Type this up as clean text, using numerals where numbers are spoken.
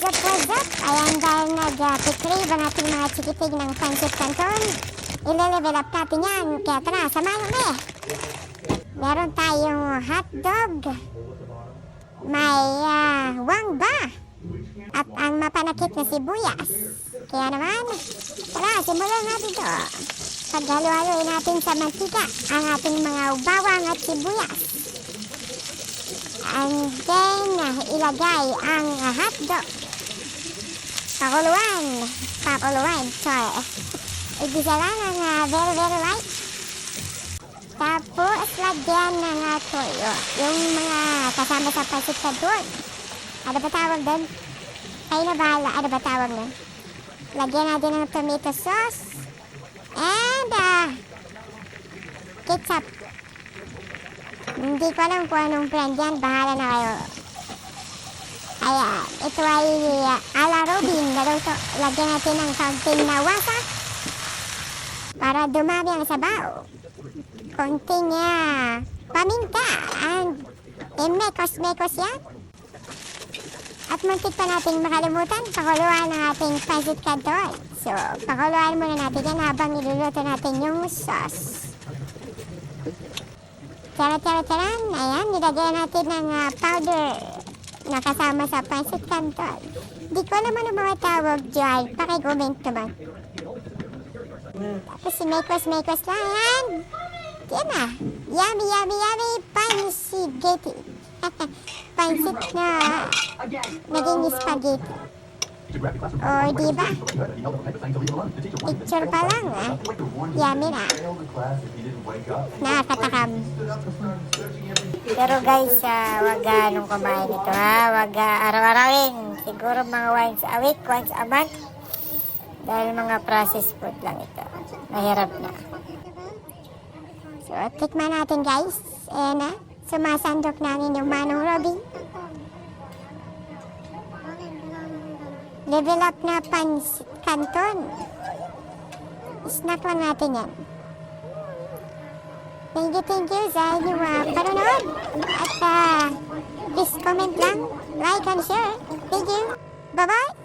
what's up? Ayan, dahil nag-crave ang ating mga chikitig ng pancit canton, ile-level up natin yan. Kaya tara, samahan kami. Meron tayong hotdog, may wangba, at ang mapanakit na sibuyas. Kaya naman, tara, simulan natin to. Paghalo-haloin natin sa mantika ang ating mga bawang at sibuyas. And then, ilagay ang hotdog. Pakuluan. Sorry. Igisa lang ang very light. Tapos, lagyan ng toyo. Yung mga kasama sa pancit canton. Ano ba tawag doon? Kayo na bahala. Ano ba tawag doon? Lagyan natin ng tomato sauce. And, ketchup. Hindi ko alam kung anong brand yan. Bahala na kayo. Ayan. Ito ay ala Robin na daw to. Lagyan natin ng kaunting na wasak para dumami ang sabaw. Konting paminta. And mekos yan. At muntik pa natin makalimutan, pakuluan ang ating pancit canton. So, pakuluan muna natin yan habang niluluto natin yung sauce. Tara. Ayan, nilagyan natin ng powder na kasama sa pancit canton. Di ko naman ang mga tawag dyan. Pakicomment naman. Tapos mekos lang yan. Yan na. Yummy. Pancit. Pancit na naging spaghetti. O, diba? Picture pa lang, Yummy na. Nakakatakam. Pero guys, wag ganong kumain ito, Wag araw-arawin. Siguro mga once a week, once a month. Dahil mga processed food lang ito. Mahirap na. So, tikman natin guys. Ayan sumasandok namin yung Manong Robin. Level up na pancit canton. Snack lang natin yan. Thank you sa inyong panonood. At please comment lang, like and share. Thank you. Bye-bye.